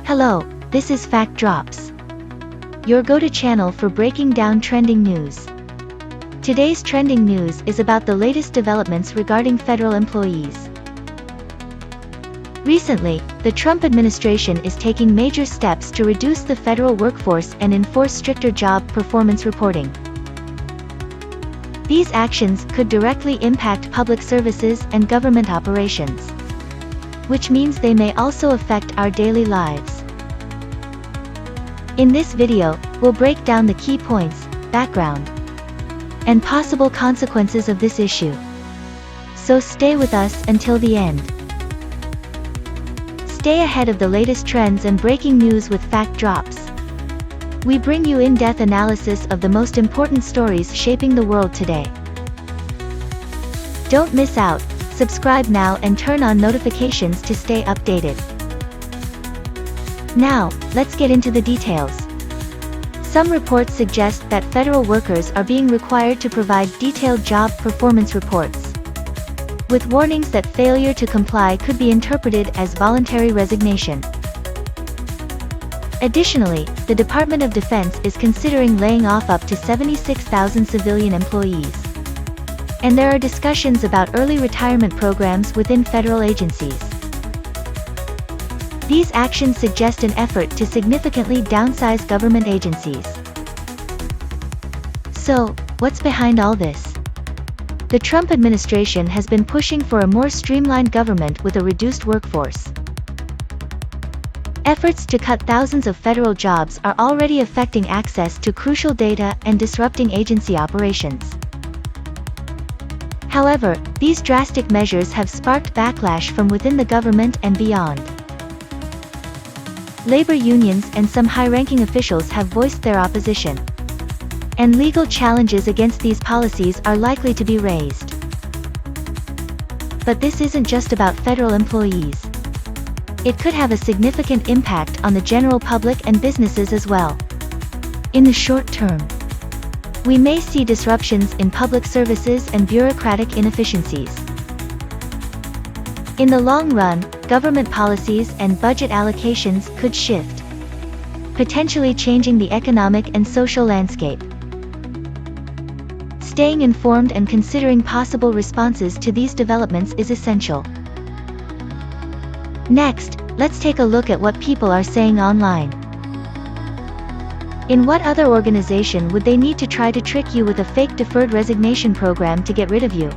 Hello, this is Fact Drops, your go-to channel for breaking down trending news. Today's trending news is about the latest developments regarding federal employees. Recently, the Trump administration is taking major steps to reduce the federal workforce and enforce stricter job performance reporting. These actions could directly impact public services and government operations, which means they may also affect our daily lives. In this video, we'll break down the key points, background, and possible consequences of this issue. So stay with us until the end. Stay ahead of the latest trends and breaking news with Fact Drops. We bring you in-depth analysis of the most important stories shaping the world today. Don't miss out, subscribe now and turn on notifications to stay updated. Now, let's get into the details. Some reports suggest that federal workers are being required to provide detailed job performance reports, with warnings that failure to comply could be interpreted as voluntary resignation. Additionally, the Department of Defense is considering laying off up to 76,000 civilian employees. And there are discussions about early retirement programs within federal agencies. These actions suggest an effort to significantly downsize government agencies. So, what's behind all this? The Trump administration has been pushing for a more streamlined government with a reduced workforce. Efforts to cut thousands of federal jobs are already affecting access to crucial data and disrupting agency operations. However, these drastic measures have sparked backlash from within the government and beyond. Labor unions and some high-ranking officials have voiced their opposition, and legal challenges against these policies are likely to be raised. But this isn't just about federal employees. It could have a significant impact on the general public and businesses as well. In the short term, we may see disruptions in public services and bureaucratic inefficiencies. In the long run, government policies and budget allocations could shift, potentially changing the economic and social landscape. Staying informed and considering possible responses to these developments is essential. Next, let's take a look at what people are saying online. In what other organization would they need to try to trick you with a fake deferred resignation program to get rid of you?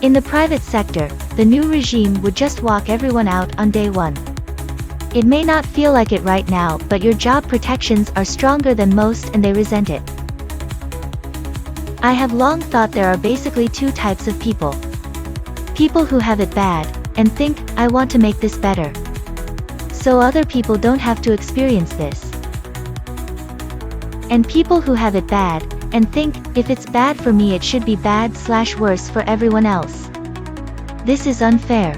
In the private sector, the new regime would just walk everyone out on day one. It may not feel like it right now, but your job protections are stronger than most and they resent it. I have long thought there are basically two types of people. People who have it bad, and think, I want to make this better, so other people don't have to experience this. And people who have it bad, and think, if it's bad for me it should be bad/worse for everyone else. This is unfair.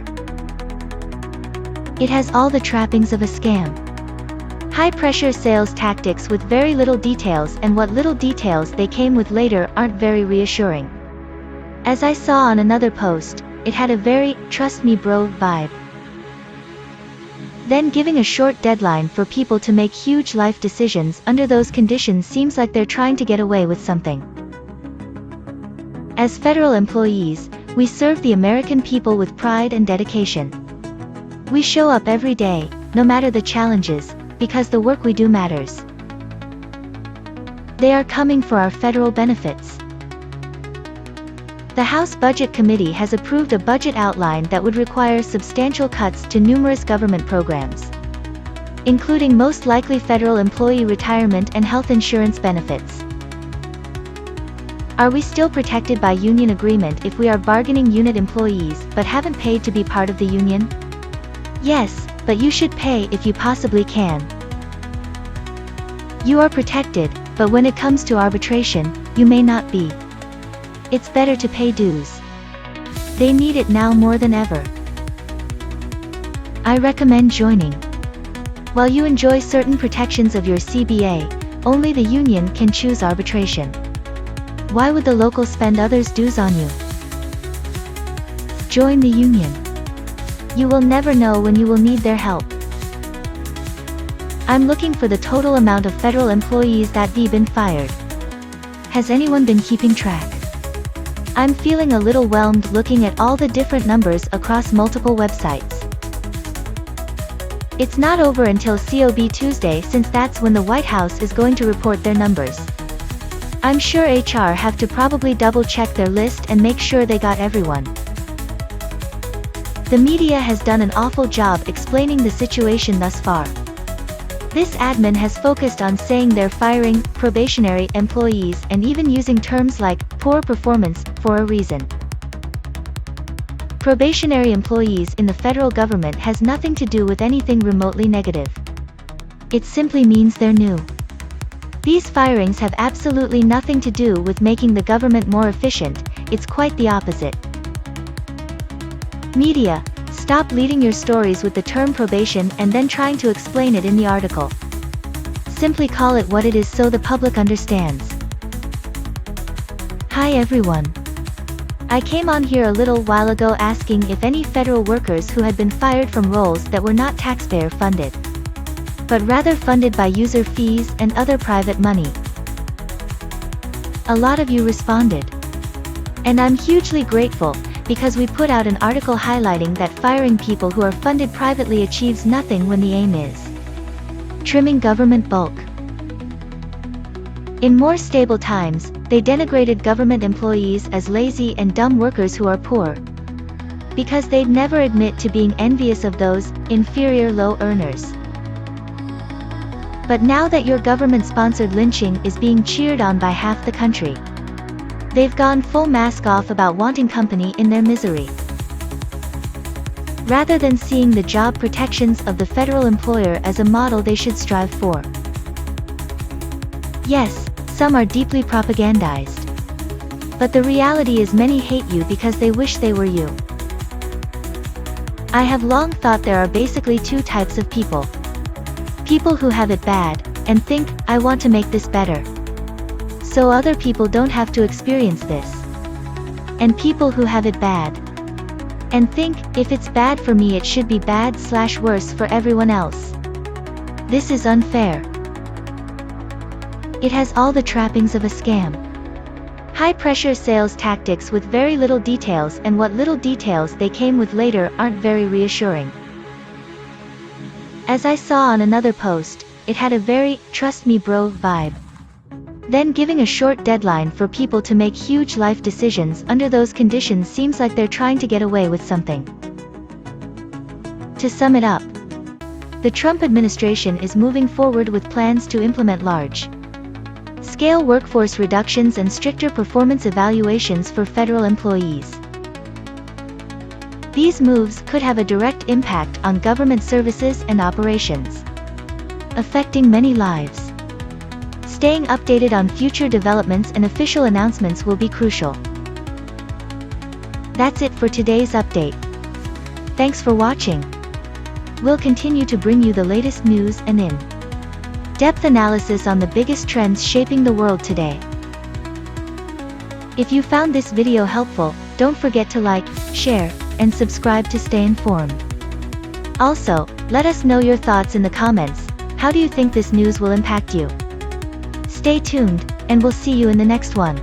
It has all the trappings of a scam. High-pressure sales tactics with very little details, and what little details they came with later aren't very reassuring. As I saw on another post, it had a very, trust me bro, vibe. Then giving a short deadline for people to make huge life decisions under those conditions seems like they're trying to get away with something. As federal employees, we serve the American people with pride and dedication. We show up every day, no matter the challenges, because the work we do matters. They are coming for our federal benefits. The House Budget Committee has approved a budget outline that would require substantial cuts to numerous government programs, including most likely federal employee retirement and health insurance benefits. Are we still protected by union agreement if we are bargaining unit employees but haven't paid to be part of the union? Yes, but you should pay if you possibly can. You are protected, but when it comes to arbitration, you may not be. It's better to pay dues. They need it now more than ever. I recommend joining. While you enjoy certain protections of your CBA, only the union can choose arbitration. Why would the local spend others' dues on you? Join the union. You will never know when you will need their help. I'm looking for the total amount of federal employees that have been fired. Has anyone been keeping track? I'm feeling a little whelmed looking at all the different numbers across multiple websites. It's not over until COB Tuesday, since that's when the White House is going to report their numbers. I'm sure HR have to probably double check their list and make sure they got everyone. The media has done an awful job explaining the situation thus far. This admin has focused on saying they're firing probationary employees and even using terms like poor performance for a reason. Probationary employees in the federal government has nothing to do with anything remotely negative. It simply means they're new. These firings have absolutely nothing to do with making the government more efficient, it's quite the opposite. Media, stop leading your stories with the term probation and then trying to explain it in the article. Simply call it what it is so the public understands. Hi everyone. I came on here a little while ago asking if any federal workers who had been fired from roles that were not taxpayer funded, but rather funded by user fees and other private money. A lot of you responded. And I'm hugely grateful, because we put out an article highlighting that firing people who are funded privately achieves nothing when the aim is trimming government bulk. In more stable times, they denigrated government employees as lazy and dumb workers who are poor, because they'd never admit to being envious of those inferior low earners. But now that your government-sponsored lynching is being cheered on by half the country, they've gone full mask off about wanting company in their misery. Rather than seeing the job protections of the federal employer as a model they should strive for. Yes, some are deeply propagandized. But the reality is many hate you because they wish they were you. I have long thought there are basically two types of people. People who have it bad, and think, I want to make this better, so other people don't have to experience this. And people who have it bad, and think, if it's bad for me it should be bad/worse for everyone else. This is unfair. It has all the trappings of a scam. High-pressure sales tactics with very little details, and what little details they came with later aren't very reassuring. As I saw on another post, it had a very, trust me bro, vibe. Then giving a short deadline for people to make huge life decisions under those conditions seems like they're trying to get away with something. To sum it up, the Trump administration is moving forward with plans to implement large-scale workforce reductions and stricter performance evaluations for federal employees. These moves could have a direct impact on government services and operations, affecting many lives. Staying updated on future developments and official announcements will be crucial. That's it for today's update. Thanks for watching. We'll continue to bring you the latest news and in-depth analysis on the biggest trends shaping the world today. If you found this video helpful, don't forget to like, share, and subscribe to stay informed. Also, let us know your thoughts in the comments. How do you think this news will impact you? Stay tuned, and we'll see you in the next one.